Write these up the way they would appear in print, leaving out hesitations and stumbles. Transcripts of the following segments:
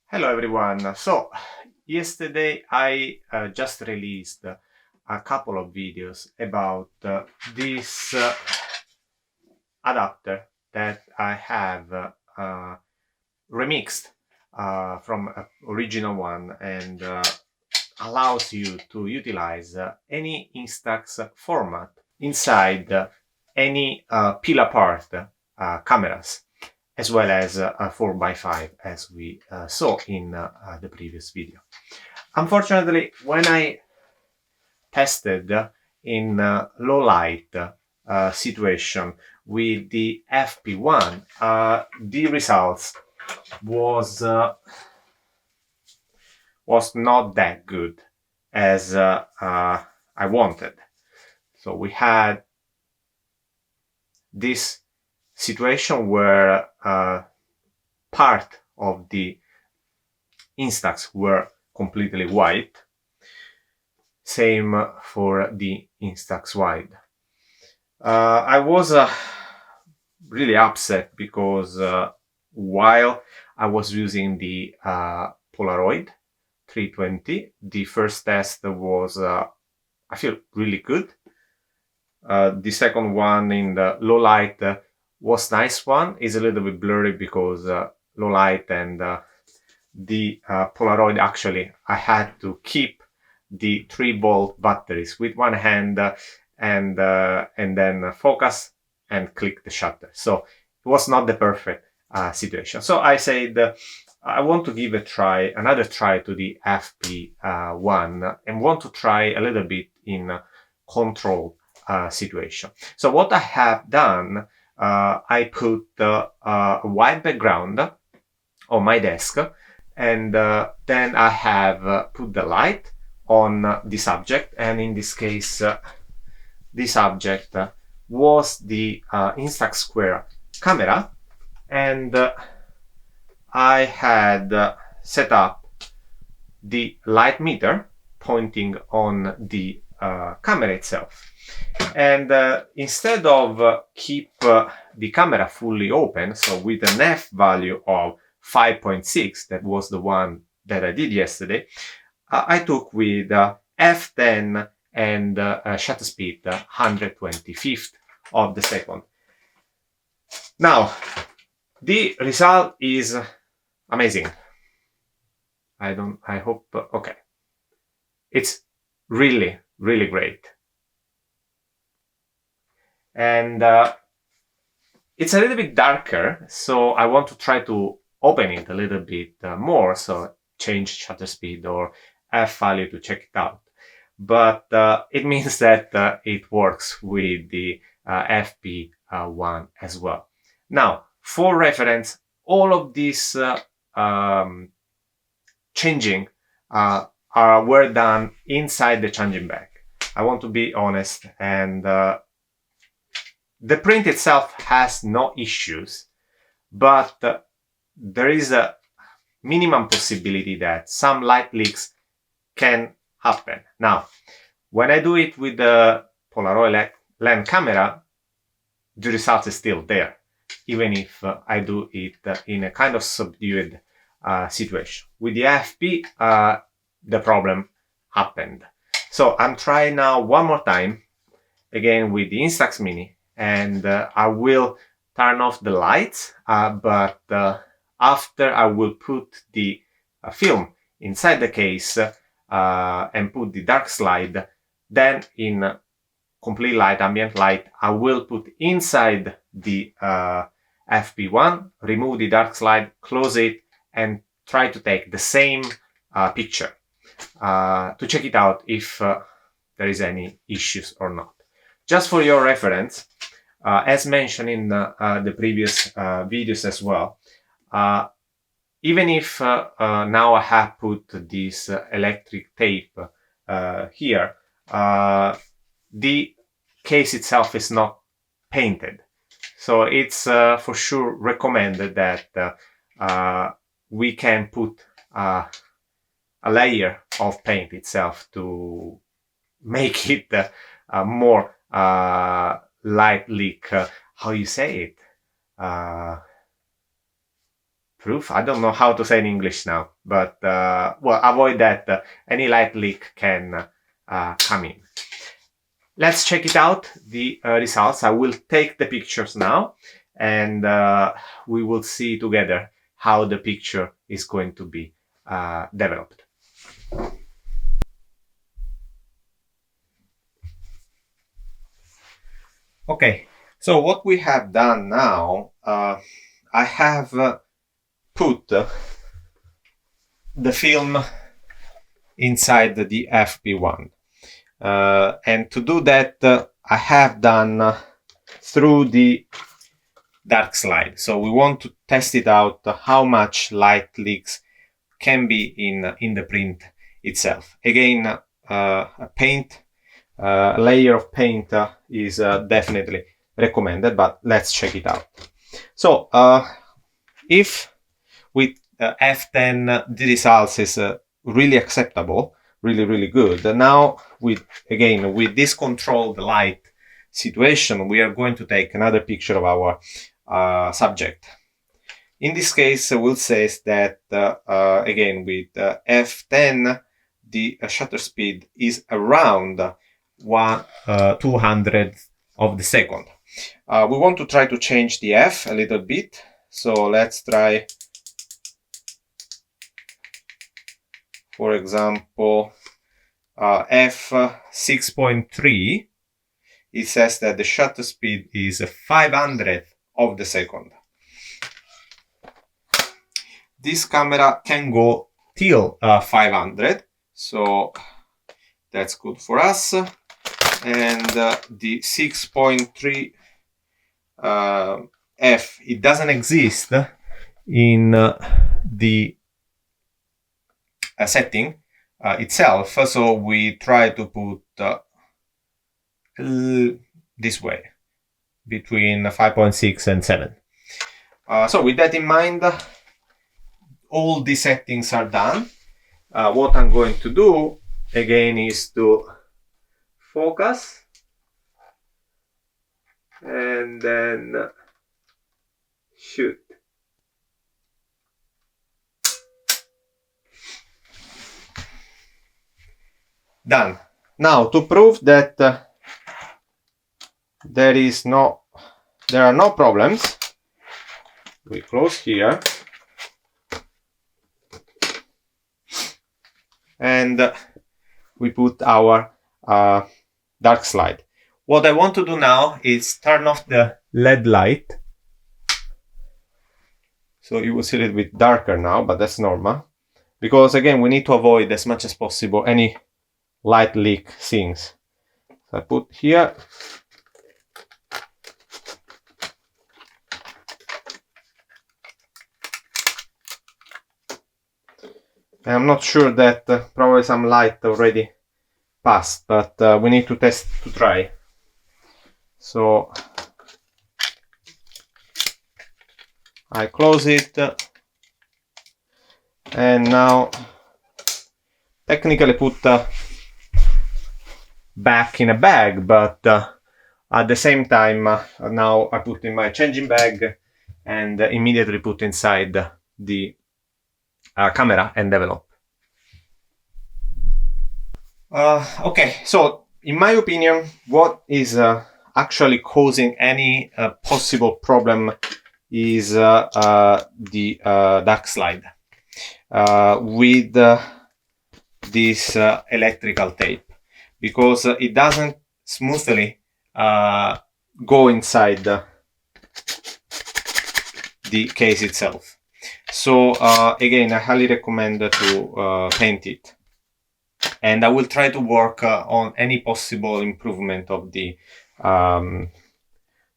Hello everyone. So yesterday I just released a couple of videos about this adapter that I have remixed from a original one and allows you to utilize any Instax format inside any peel apart cameras, as well as a 4x5 as we saw in the previous video. Unfortunately, when I tested in low light situation with the FP1, the results was not that good as I wanted. So we had this situation where part of the Instax were completely white. Same for the Instax wide. I was really upset because while I was using the Polaroid 320, the first test was, I feel, really good. The second one in the low light was nice one. It's a little bit blurry because low light and the Polaroid, actually I had to keep the 3-volt batteries with one hand and then focus and click the shutter. So it was not the perfect situation. So I said I want to give another try to the FP1 and want to try a little bit in control situation. So what I have done, I put a white background on my desk, and then I have put the light on the subject, and in this case the subject was the Instax Square camera, and I had set up the light meter pointing on the camera itself, and instead of keep the camera fully open, so with an f value of 5.6, that was the one that I did yesterday, I took with f10 and shutter speed 125th of the second. Now the result is amazing. I hope, okay, it's really great. And it's a little bit darker, so I want to try to open it a little bit more, so change shutter speed or f value to check it out. But it means that it works with the FP1 as well. Now, for reference, all of these changing were done inside the changing bag. I want to be honest, and the print itself has no issues, but there is a minimum possibility that some light leaks can happen. Now, when I do it with the Polaroid lens camera, the result is still there, even if I do it in a kind of subdued situation. With the AFP, the problem happened. So I'm trying now one more time, again with the Instax Mini, and I will turn off the lights, but after I will put the film inside the case and put the dark slide, then in complete light, ambient light, I will put inside the FP1, remove the dark slide, close it, and try to take the same picture to check it out if there is any issues or not. Just for your reference, as mentioned in the previous videos as well, even if now I have put this electric tape here, the case itself is not painted. So it's for sure recommended that we can put a layer of paint itself to make it more light leak, how you say it, proof. I don't know how to say in English now, but well, avoid that any light leak can come in. Let's check it out, the results. I will take the pictures now, and we will see together how the picture is going to be developed. Okay, so what we have done now, I have put the film inside the FP1. And to do that, I have done through the dark slide. So we want to test it out, how much light leaks can be in the print itself. Again, a layer of paint is definitely recommended, but let's check it out. So if with F10 the results is really acceptable, really good. Now with this controlled light situation, we are going to take another picture of our subject. In this case, we'll say that again with F10 the shutter speed is around 200th of the second. We want to try to change the F a little bit, so let's try, for example, F 6.3. It says that the shutter speed is 500th of the second. This camera can go till 500, so that's good for us. And the 6.3 F, it doesn't exist in the setting itself, so we try to put this way, between 5.6 and 7. So with that in mind, all the settings are done. What I'm going to do again is to focus and then shoot. Done. Now to prove that there are no problems, we close here and we put our dark slide. What I want to do now is turn off the LED light, so you will see a little bit darker now, but that's normal, because again we need to avoid as much as possible any light leak things. So I put here, and I'm not sure that probably some light already passed, but we need to try. So I close it, and now technically put back in a bag, but at the same time now I put in my changing bag and immediately put inside the camera and develop. Okay, so in my opinion, what is actually causing any possible problem is the dark slide with this electrical tape, because it doesn't smoothly go inside the case itself. So again, I highly recommend to paint it, and I will try to work on any possible improvement of the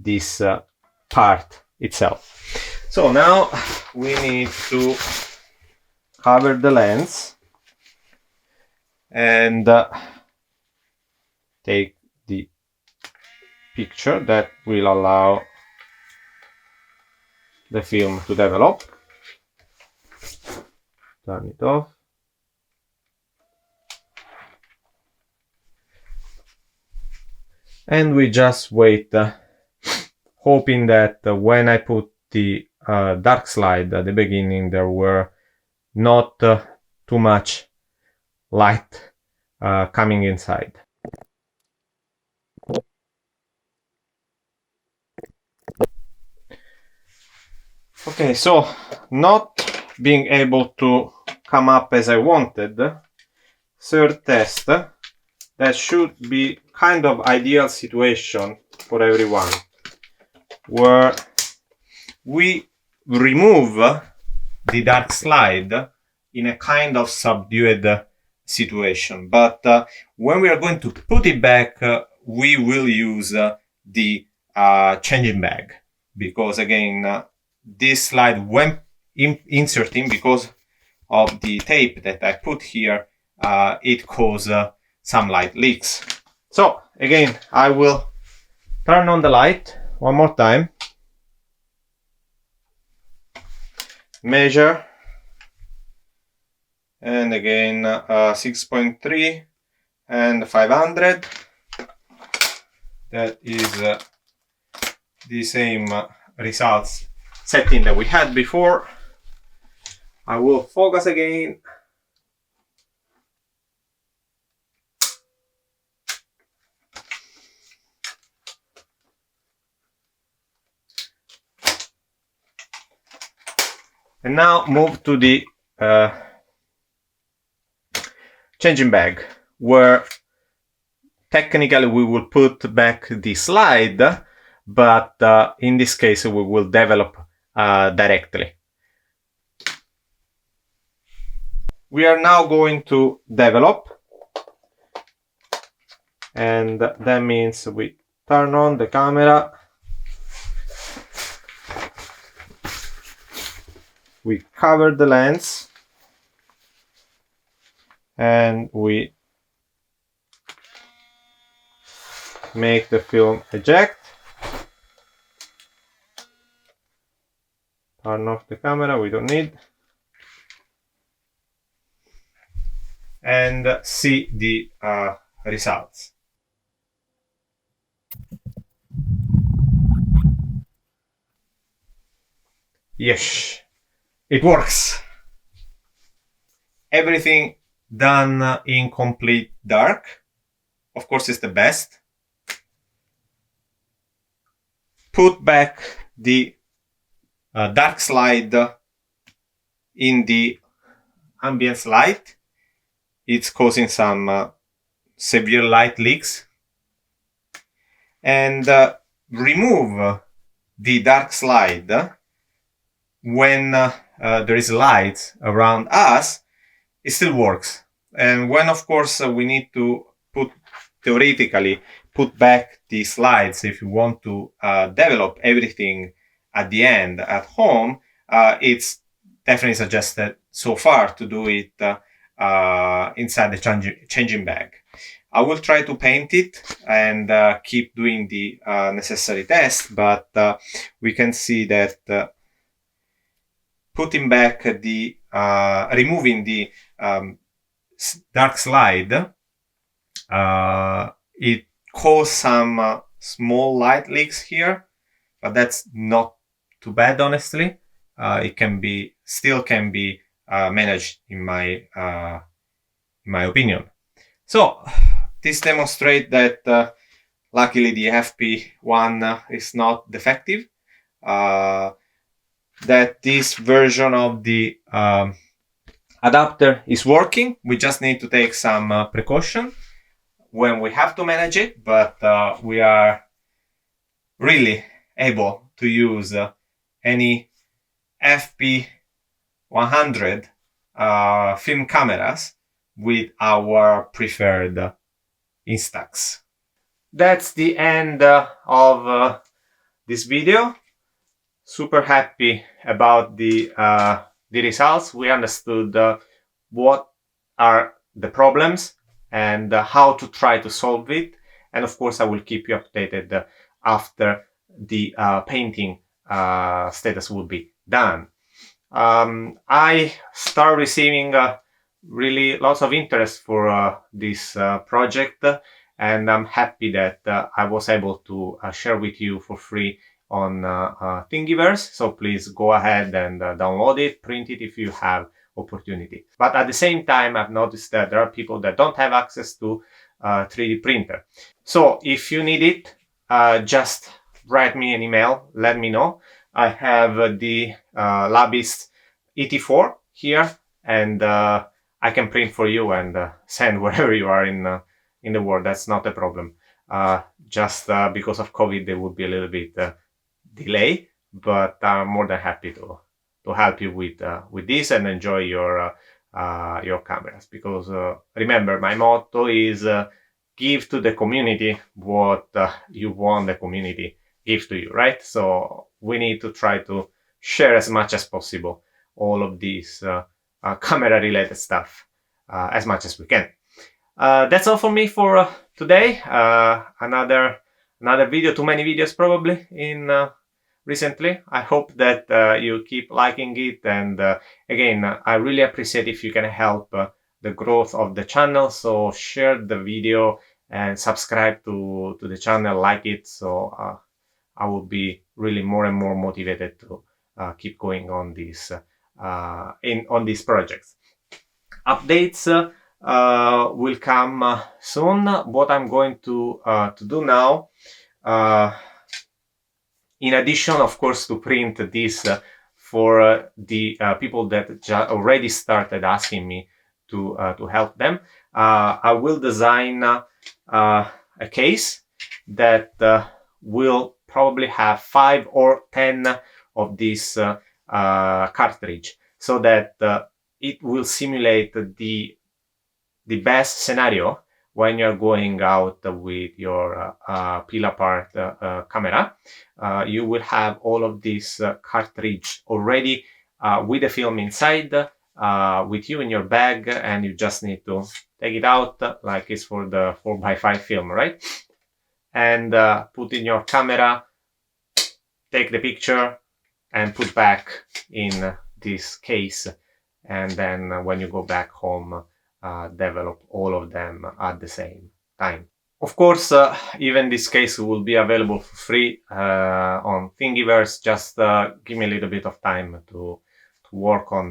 this part itself. So now we need to cover the lens and take the picture that will allow the film to develop. Turn it off. And we just wait, hoping that when I put the dark slide at the beginning, there were not too much light coming inside. Okay, so not being able to come up as I wanted, third test, that should be kind of ideal situation for everyone, where we remove the dark slide in a kind of subdued situation. But when we are going to put it back, we will use the changing bag, because again, this slide, when inserting, because of the tape that I put here, it caused some light leaks. So again, I will turn on the light one more time, measure, and again 6.3 and 500. That is the same results setting that we had before. I will focus again. And now move to the changing bag, where technically we will put back the slide, but in this case we will develop directly. We are now going to develop, and that means we turn on the camera, we cover the lens, and we make the film eject. Turn off the camera, we don't need. And see the results. Yes, it works. Everything done in complete dark. Of course, it's the best. Put back the dark slide in the ambient light. It's causing some severe light leaks. And remove the dark slide when there is light around us. It still works. And when, of course, we need to theoretically put back the slides, if you want to develop everything at the end at home, it's definitely suggested so far to do it inside the changing bag. I will try to paint it and keep doing the necessary tests, but we can see that putting back the, removing the dark slide, it caused some small light leaks here, but that's not too bad, honestly. It can be, still can be managed in my opinion. So this demonstrates that luckily the FP1 is not defective, that this version of the adapter is working. We just need to take some precaution when we have to manage it, but we are really able to use any FP100 film cameras with our preferred Instax. That's the end of this video. Super happy about the results. We understood what are the problems and how to try to solve it. And of course, I will keep you updated after the painting status will be done. I start receiving really lots of interest for this project, and I'm happy that I was able to share with you for free on Thingiverse, so please go ahead and download it, print it if you have opportunity. But at the same time, I've noticed that there are people that don't have access to 3D printer. So if you need it, just write me an email, let me know. I have the Labist ET4 here, and I can print for you and send wherever you are in the world. That's not a problem. Just because of COVID, there would be a little bit delay, but I'm more than happy to help you with this and enjoy your cameras. Because remember, my motto is give to the community what you want the community give to you, right? So we need to try to share as much as possible all of these camera related stuff as much as we can. That's all for me for today. Another video, too many videos probably in recently. I hope that you keep liking it, and again, I really appreciate if you can help the growth of the channel. So share the video and subscribe to the channel, like it, so I will be really more and more motivated to keep going on these on these projects. Updates will come soon. What I'm going to do now, in addition, of course, to print this for the people that already started asking me to help them, I will design a case that will probably have 5 or 10 of these cartridge, so that it will simulate the best scenario when you're going out with your peel apart camera. You will have all of this cartridge already with the film inside with you in your bag, and you just need to take it out like it's for the 4x5 film, right? And put in your camera, take the picture, and put back in this case. And then when you go back home, develop all of them at the same time. Of course, even this case will be available for free on Thingiverse. Just give me a little bit of time to work on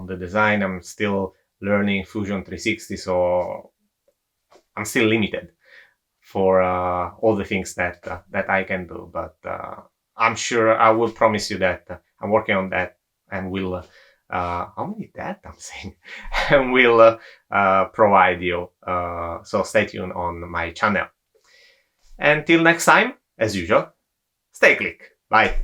the design. I'm still learning Fusion 360, so I'm still limited for all the things that I can do. But I'm sure, I will promise you that I'm working on that, and will how many that I'm saying and will provide you. So stay tuned on my channel. Until next time, as usual, stay click. Bye.